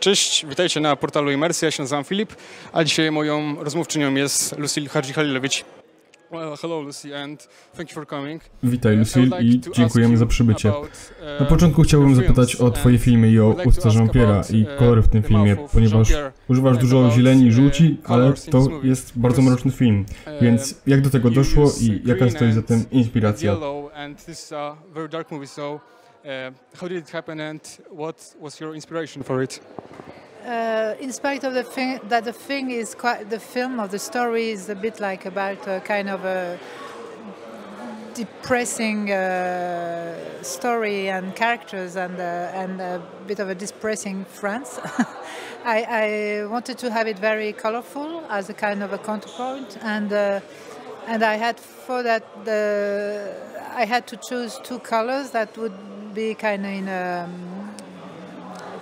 Cześć, witajcie na portalu Imersja, ja się nazywam Filip, a dzisiaj moją rozmówczynią jest Lucile Hadžihalilović. Well, hello Lucy and thank you for coming. Witaj Lucile i dziękujemy za przybycie. Na początku chciałbym zapytać o twoje filmy i o usta Jean-Pierre'a i kolory w tym filmie, ponieważ używasz dużo zieleni i żółci, ale to jest bardzo mroczny film. Więc jak do tego doszło i jaka stoi za tym inspiracja? How did it happen and what was your inspiration for it? In spite of the thing is quite, the film of the story is a bit like about a kind of a depressing story and characters and a bit of a depressing France. I wanted to have it very colorful as a kind of a counterpoint, and I had for that I had to choose two colors that would be kind of in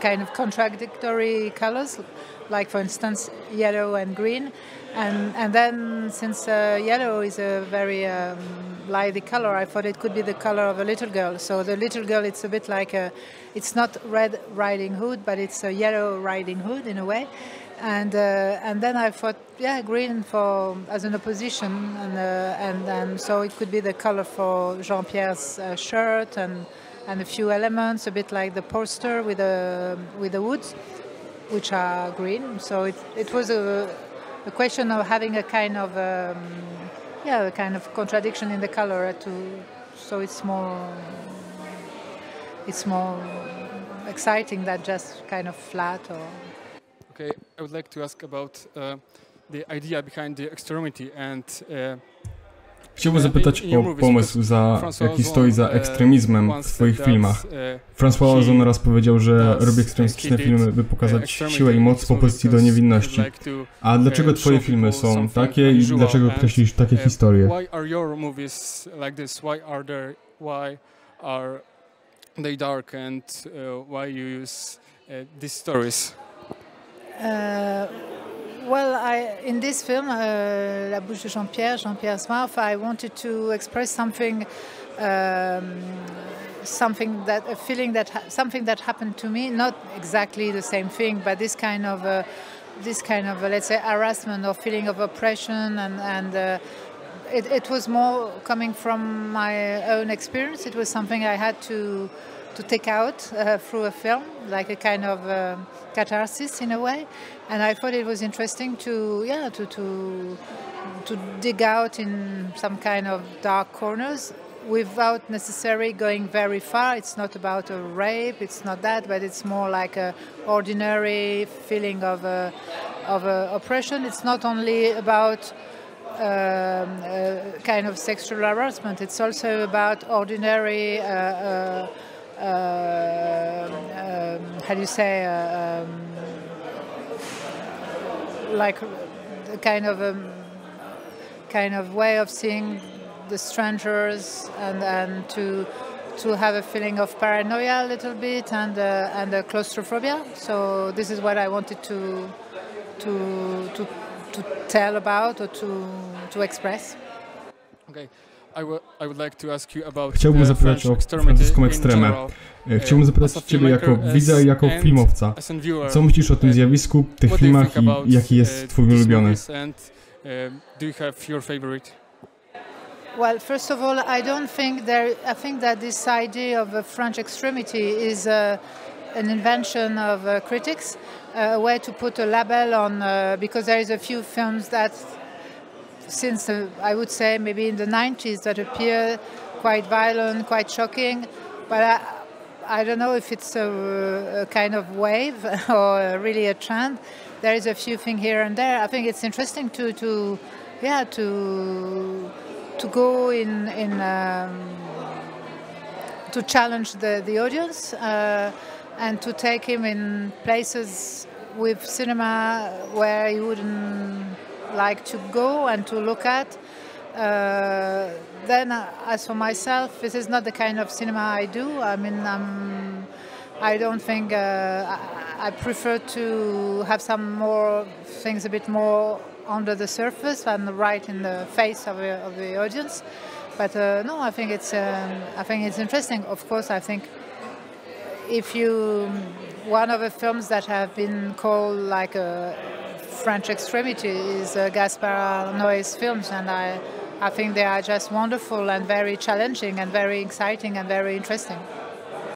kind of contradictory colors, like for instance yellow and green, and then since yellow is a very lively color, I thought it could be the color of a little girl. So the little girl, it's a bit like it's not Red Riding Hood, but it's a Yellow Riding Hood in a way. And then I thought, yeah, green for as an opposition, and so it could be the color for Jean-Pierre's shirt and a few elements, a bit like the poster with the woods, which are green. So it was a question of having a kind of a kind of contradiction in the color so it's more exciting than just kind of flat or. Okay, I would like to ask about the idea behind the extremity and. Chciałbym zapytać o pomysł, jaki stoi za ekstremizmem w swoich filmach. François Ozon raz powiedział, że robi ekstremistyczne filmy, by pokazać siłę i moc w opozycji do niewinności. A dlaczego twoje filmy są takie i dlaczego kreślisz takie historie? Why are your movies like this? Why are they dark and why you use these stories? Well, in this film, La bouche de Jean-Pierre's mouth, I wanted to express something that happened to me. Not exactly the same thing, but this kind of let's say harassment or feeling of oppression, and it was more coming from my own experience. It was something I had to take out through a film, like a kind of catharsis in a way, and I thought it was interesting to dig out in some kind of dark corners without necessarily going very far. It's not about a rape, it's not that, but it's more like a ordinary feeling of oppression. It's not only about kind of sexual harassment. It's also about ordinary. How do you say? Like the kind of way of seeing the strangers, and to have a feeling of paranoia a little bit, and a claustrophobia. So this is what I wanted to tell about or to express. Okay. I would like to ask you about Chciałbym zapytać o francuską ekstremę. Chciałbym zapytać Ciebie jako widza i jako filmowca. Co myślisz o tym zjawisku, tych filmach i jaki jest Twój ulubiony? Do you have your favorite? Well, first of all, I think that this idea of a French extremity is an invention of critics, a way to put a label on, because there is a few films that since I would say maybe in the 90s that appear quite violent, quite shocking, but I don't know if it's a kind of wave or really a trend. There is a few things here and there. I think it's interesting to go in to challenge the audience and to take him in places with cinema where he wouldn't like to go and to look at. Then, as for myself, this is not the kind of cinema I do. I mean, I don't think I prefer to have some more things a bit more under the surface and right in the face of the audience. But no, I think it's interesting. Of course, I think one of the films that have been called like a French extremity is Gaspar Noe's films, and I think they are just wonderful and very challenging and very exciting and very interesting.